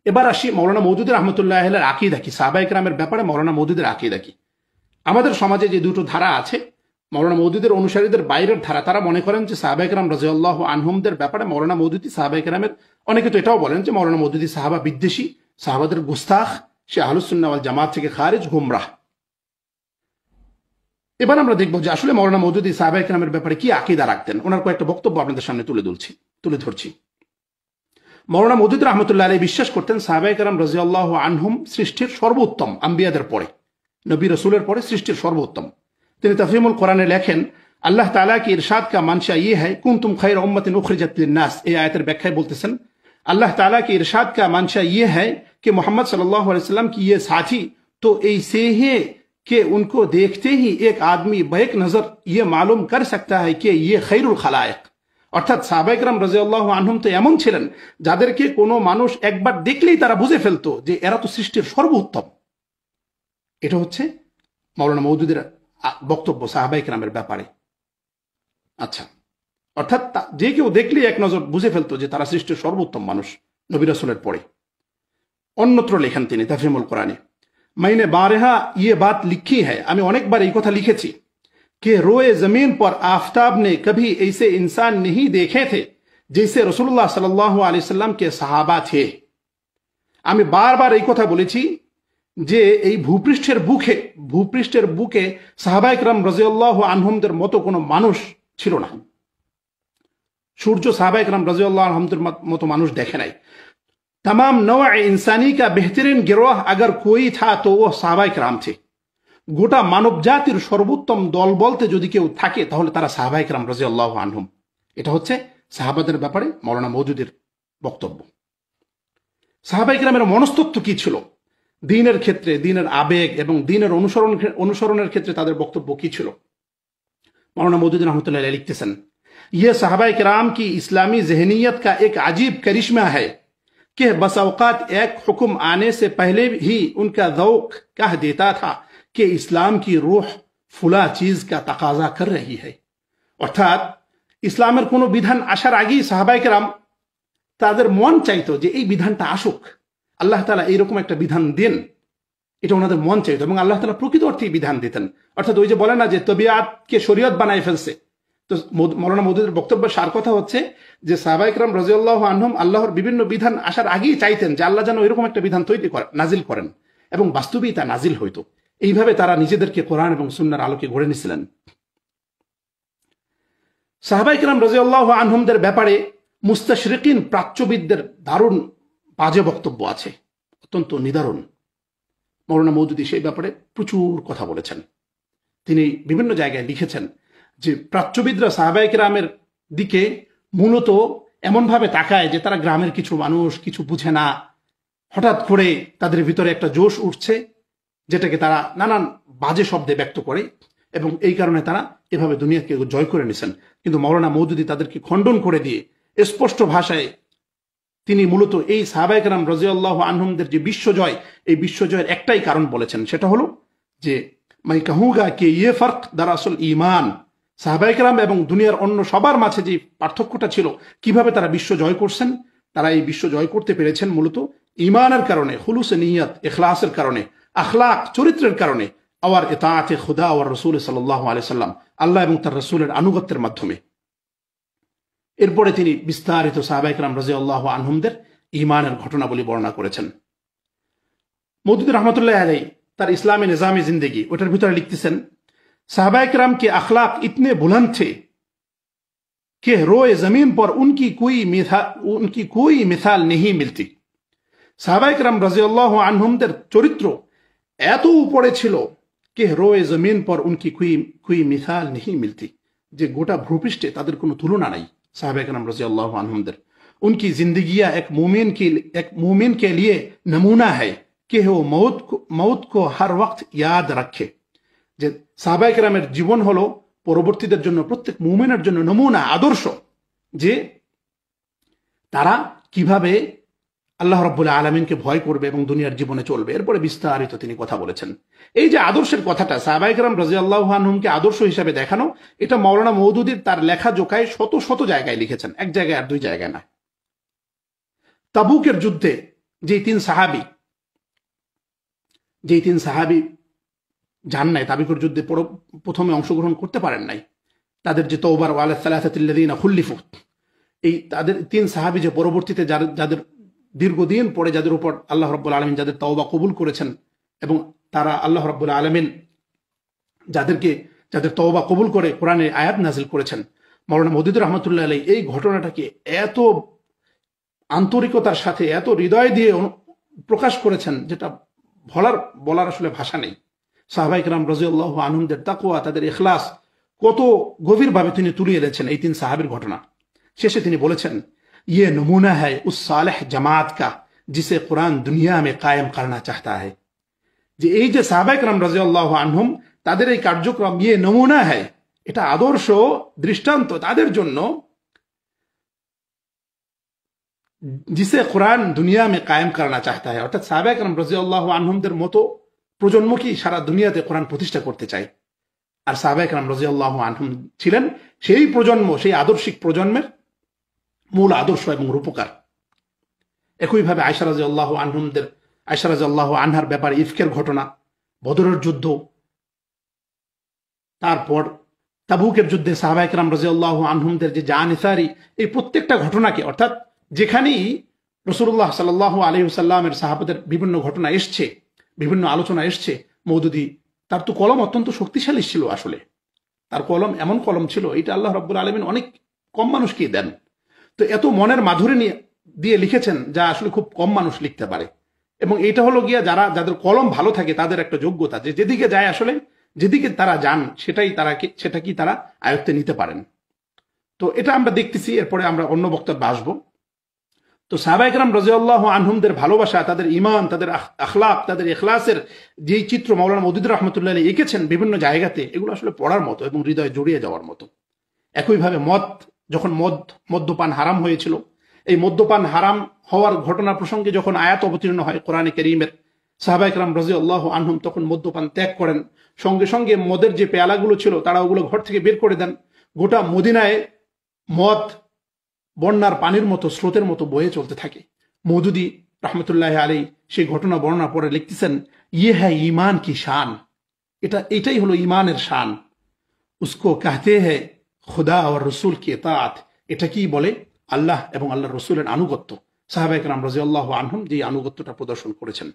এবার আসি মৌলানা মওদুদী রহমতুল্লাহ আলাইহির আকীদা কি, সাহাবায়ে কেরামের ব্যাপারে মৌলানা মওদুদীর আকীদা কি। আমাদের সমাজে যে দুটো ধারা আছে, মৌলানা মওদুদীর অনুসারীদের বাইরের ধারা, তারা মনে করেন যে সাহাবায়ে কেরাম রাদিয়াল্লাহু আনহুমদের ব্যাপারে মৌলানা মওদুদী সাহাবায়ে কেরামের, অনেকে তো এটাও বলেন যে মৌলানা মওদুদী সাহাবা বিদ্বেষী, সাহাবাদের গুস্তাখ, সে আহলুস সুন্নাহ ওয়াল জামাত থেকে খারিজ, গুমরাহ। এবার আমরা দেখব যে আসলে মৌলানা মওদুদী সাহাবায়ে কেরামের ব্যাপারে কি আকীদা রাখতেন। ওনার কয়েকটা বক্তব্য আপনাদের সামনে তুলে ধরছি। মৌলানা মওদুদী রহমতুল্লাহ আলাইহি বিশ্বাস করতেন সাহাবায়ে কেরাম রাদিয়াল্লাহু আনহুম সৃষ্টির সর্বোত্তম, আম্বিয়াদের পরে, নবী রাসূলের পরে সৃষ্টির সর্বোত্তম। তিনি তাফহিমুল কোরআনে লেখেন, আল্লাহ তাআলা কি ইরশাদ কা মানশা ইয়ে হ্যায় কুনতুম খায়রা উম্মাতিন উখরিজাত লিন-নাস। এই আয়াতের ব্যাখ্যায় বলতেছেন, अल्लाह ताला के इरशाद का मंशा ये है कि मोहम्मद सल्लल्लाहु अलैहि वसल्लम की ये साथी तो ऐसे हैं कि उनको देखते ही एक आदमी बैक नजर ये मालूम कर सकता है कि ये खैरुल खलायक। অর্থাৎ সাহাবায়ে কেরাম রাদিয়াল্লাহু আনহুম তো এমন ছিলেন যাদেরকে কোনো মানুষ একবার দেখলেই তারা বুঝে ফেলতো যে এরা তো সৃষ্টির সর্বোত্তম। এটা হচ্ছে মৌলানা মওদুদীর বক্তব্য সাহাবায়ে কেরামের ব্যাপারে। আচ্ছা, অর্থাৎ যে কেউ দেখলেই এক নজর বুঝে ফেলতো যে তারা সৃষ্টির সর্বোত্তম মানুষ নবী রাসূলের পরে। অন্যত্র লেখেন তিনি তাফহিমুল কোরআনে, मैंने बारहा ये बात लिखी है, আমি অনেকবার এই কথা লিখেছি, कि रोए जमीन पर आफताब ने कभी ऐसे इंसान नहीं देखे थे जैसे रसूलुल्लाह सल्लल्लाहु अलैहि वसल्लम के सहाबा थे। আমি বারবার এই কথা বলেছি যে এই ভূপৃষ্ঠের বুকে সাহাবায়ে কেরাম রাদিয়াল্লাহু আনহুমদের মতো কোনো মানুষ ছিল না। সূর্য সাহাবায়ে কেরাম রাদিয়াল্লাহু আনহুমদের মতো মানুষ দেখে নাই। तमाम नौ इंसानी का बेहतरीन गिरोह अगर कोई था तो वो সাহাবায়ে কেরাম थे। গোটা মানব জাতির সর্বোত্তম দল বলতে যদি কেউ থাকে তাহলে তারা সাহাবায়ে কেরাম রাদিয়াল্লাহু আনহুম। এটা হচ্ছে সাহাবাদের ব্যাপারে মৌলানা মওদুদীর বক্তব্য। সাহাবায়ে কেরামের মনস্তত্ত্ব কি ছিল, দ্বীনের ক্ষেত্রে, দ্বীনের আবেগ এবং দ্বীনের অনুসরণের ক্ষেত্রে তাদের বক্তব্য কি ছিল। মৌলানা মওদুদী রহমতুল্লাহ আলাইহি লিখতেছেন, ये साहबाए किराम की इस्लामी जहनीत का एक अजीब करिश्मा है कि बस औकात एक हुक्म आने से पहले ही उनका ज़ौक़ कह देता था कि इस्लाम की रूह फुला चीज का तकाजा कर रही है। অর্থাৎ ইসলামের কোনো বিধান আসার আগেই সাহাবায়ে কেরাম তাদের মন চাইতো যে এই বিধানটা আসুক, আল্লাহ তাআলা এইরকম একটা বিধান দেন, এটা ওনাদের মন চাইতো এবং আল্লাহ তাআলা প্রকৃত অর্থেই বিধান দিতেন। অর্থাৎ ওই যে বলে না যে তবিয়াতকে শরীয়ত বানায় ফেলছে। তো মৌলানা মওদুদীর বক্তব্যের সার কথা হচ্ছে যে সাহাবায়ে কেরাম রাদিয়াল্লাহু আনহুম আল্লাহর বিভিন্ন বিধান আসার আগেই চাইতেন যে আল্লাহ যেন এরকম একটা বিধান নাজিল করেন, এবং বাস্তবেই তা নাজিল হইতো। এইভাবে তারা নিজেদেরকে কোরআন এবং সুন্নাহর আলোকে গড়ে নিয়েছিলেন। সাহাবায়ে কেরাম রাদিয়াল্লাহু আনহুমদের ব্যাপারে মুস্তাশরিকিন, প্রাচ্যবিদদের দারুণ বাজে বক্তব্য আছে, অত্যন্ত নিদারুণ। মৌলানা মওদুদী সেই ব্যাপারে প্রচুর কথা বলেছেন। তিনি বিভিন্ন জায়গায় লিখেছেন যে প্রাচ্যবিদরা সাহাবায়ে কেরামের দিকে মূলত এমনভাবে তাকায় যে তারা গ্রামের কিছু মানুষ, কিছু বুঝে না, হঠাৎ করে তাদের ভিতরে একটা জোশ উঠছে যেটাকে তারা নানান বাজে শব্দে ব্যক্ত করে, এবং এই কারণে তারা এভাবে দুনিয়াকে জয় করে নিছেন। কিন্তু মৌলানা মওদুদী তাদেরকে খণ্ডন করে দিয়ে স্পষ্ট ভাষায় তিনি মূলত এই সাহাবায়ে কেরাম রাদিয়াল্লাহু আনহুমদের যে বিশ্বজয়, এই বিশ্বজয়ের একটাই কারণ বলেছেন, সেটা হলো যে मैं कहूंगा कि ये फर्क दरअसल ईमान, সাহাবায়ে কেরাম এবং দুনিয়ার অন্য সবার মাঝে যে পার্থক্যটা ছিল, কিভাবে তারা বিশ্ব জয় করছেন, তারা এই বিশ্ব জয় করতে পেরেছেন মূলত ঈমানের কারণে, খুলুসে নিয়ত, ইখলাসের কারণে, আখলাক, চরিত্রের কারণে, আর ইতাআতে খুদা ওয়ার রাসূল সাল্লাল্লাহু আলাইহি সাল্লাম, আল্লাহ এবং তার রাসূলের আনুগত্যের মাধ্যমে। এরপরে তিনি বিস্তারিত সাহাবায়ে কেরাম রাদিয়াল্লাহু আনহুমদের ঈমানের ঘটনাবলী বর্ণনা করেছেন। মওদুদী রহমতুল্লাহ আলাইহি তার ইসলামী নিজামে জিন্দেগি ওটার ভিতরে লিখতেছেন, साहबाए किराम के अखलाक इतने बुलंद थे कि रोए जमीन पर उनकी कोई मिसाल नहीं मिलती। साहबाए किराम রাদিয়াল্লাহু আনহুমদের চরিত্র এত উপরে ছিল कि रोए जमीन पर उनकी कोई मिसाल नहीं मिलती, যে গোটা ভূপৃষ্ঠে তাদের কোনো তুলনা নাই সাহাবায়ে কিরাম রাদিয়াল্লাহু আনহুমদের। उनकी जिंदगियां एक मोमिन के लिए नमूना है कि वो मौत को हर वक्त याद रखे। যে সাহাবায়ে কেরামের জীবন হলো পরবর্তীদের জন্য, প্রত্যেক মুমিনের জন্য নমুনা, আদর্শ, যে তারা কিভাবে আল্লাহ রাব্বুল আলামিনকে ভয় করবে এবং দুনিয়ার জীবনে চলবে। এরপরে বিস্তারিত তিনি কথা বলেছেন। এই যে আদর্শের কথাটা, সাহাবায়ে কেরাম রাদিয়াল্লাহু আনহুমকে আদর্শ হিসাবে দেখানো, এটা মৌলানা মওদুদী তার লেখা জোকায় শত শত জায়গায় লিখেছেন, এক জায়গায় আর দুই জায়গায় না। তাবুকের যুদ্ধে যেই তিন সাহাবি যান নাই, তাবিকুর যুদ্ধে প্রথমে অংশগ্রহণ করতে পারেন নাই, তাদের যে তওবার ওয়ালা সালাসাতিল্লাযিনা খুল্লিফু, এই তাদের তিন সাহাবি যে পরবর্তীতে যাদের দীর্ঘদিন পরে যাদের উপর আল্লাহ রাব্বুল আলামিন যাদের তওবা কবুল করেছেন, এবং তারা আল্লাহ রাব্বুল আলামিন যাদের তওবা কবুল করে কোরআনে আয়াত নাজিল করেছেন, মাওলানা মওদুদী রহমাতুল্লাহ আলাইহি এই ঘটনাটাকে এত আন্তরিকতার সাথে এত হৃদয় দিয়ে প্রকাশ করেছেন, যেটা বলার আসলে ভাষা নেই। সাহাবায়ে কেরাম রাদিয়াল্লাহু আনহুমদের তাকওয়া, তাদের ইখলাস কত গভীরভাবে তিনি তুলে এনেছেন এই তিন সাহাবীর ঘটনা। শেষে তিনি বলেছেন, ये नमूना है उस सालेह जमात का जिसे कुरान दुनिया में कायम करना चाहता है। যে এই যে সাহাবায়ে কেরাম রাদিয়াল্লাহু আনহুম, তাদের এই কার্যক্রম ইয়ে নমুনা है, এটা আদর্শ দৃষ্টান্ত তাদের জন্য, जिसे कुरान दुनिया में कायम करना चाहता है। অর্থাৎ সাহাবায়ে কেরাম রাদিয়াল্লাহু আনহুমদের মতো প্রজন্মকে সারা দুনিয়াতে কোরআন প্রতিষ্ঠা করতে চায়। আর সাহাবায়ে কেরাম রাদিয়াল্লাহু আনহুম ছিলেন সেই প্রজন্ম, সেই আদর্শিক প্রজন্মের মূল আদর্শ এবং রূপকার। একইভাবে আয়েশা রাদিয়াল্লাহু আনহার ব্যাপারে ইফকের ঘটনা, বদরের যুদ্ধ, তারপর তাবুকের যুদ্ধে সাহাবায়ে কেরাম রাদিয়াল্লাহু আনহুমদের যে জানিসারি, এই প্রত্যেকটা ঘটনাকে, অর্থাৎ যেখানেই রাসূলুল্লাহ সাল্লাল্লাহু আলাইহি ওয়াসাল্লামের সাহাবাদের বিভিন্ন ঘটনা এসছে, বিভিন্ন আলোচনা এসছে, মওদুদী তার তো কলম অত্যন্ত শক্তিশালী ছিল। আসলে তার কলম এমন কলম ছিল, এটা আল্লাহ রাব্বুল আলামিন অনেক কম মানুষকে দেন। তো এত মনের মাধুরী দিয়ে লিখেছেন যা আসলে খুব কম মানুষ লিখতে পারে। এবং এটা হলো গিয়া যাদের কলম ভালো থাকে তাদের একটা যোগ্যতা, যে যেদিকে যায় আসলে যেদিকে তারা যান সেটাকে তারা আয়ত্তে নিতে পারেন। তো এটা আমরা দেখতেছি। এরপরে আমরা অন্য বক্তব্যে আসবো। তো সাহাবায়ে কেরাম রাদিয়াল্লাহু আনহুমদের ভালোবাসা, তাদের ঈমান, তাদের আখলাক, তাদের ইখলাসের যেই চিত্র মাওলানা মওদুদী রাহমাতুল্লাহ আলাইহি এঁকেছেন বিভিন্ন জায়গাতে, এগুলো আসলে পড়ার মতো এবং হৃদয়ে জড়িয়ে যাওয়ার মতো। একইভাবে যখন মদ্যপান হারাম হয়েছিল, এই মদ্যপান হারাম হওয়ার ঘটনা প্রসঙ্গে যখন আয়াত অবতীর্ণ হয় কোরআনে কারীমের, সাহাবায়ে কেরাম রাদিয়াল্লাহু আনহুম তখন মদ্যপান ত্যাগ করেন। সঙ্গে সঙ্গে মদের যে পেয়ালাগুলো ছিল তারা ওগুলো ঘর থেকে বের করে দেন। গোটা মদিনায় মদ বন্যার পানির মতো, স্রোতের মতো বয়ে চলতে থাকে। মওদুদী রহমতুল্লাহ আলাইহি সেই ঘটনা বর্ণনা করে লিখতেছেন, ইয়ে হ্যায় ঈমান কি শান, এটাই হলো ঈমানের শান। উসকো কাহতে হ্যায় খুদা और রসুল কি ইতাআত, এটা কি বলে? আল্লাহ এবং আল্লাহর রসুলের আনুগত্য। সাহাবায়ে কেরাম রাদিয়াল্লাহু আনহুম যে আনুগত্যটা প্রদর্শন করেছেন।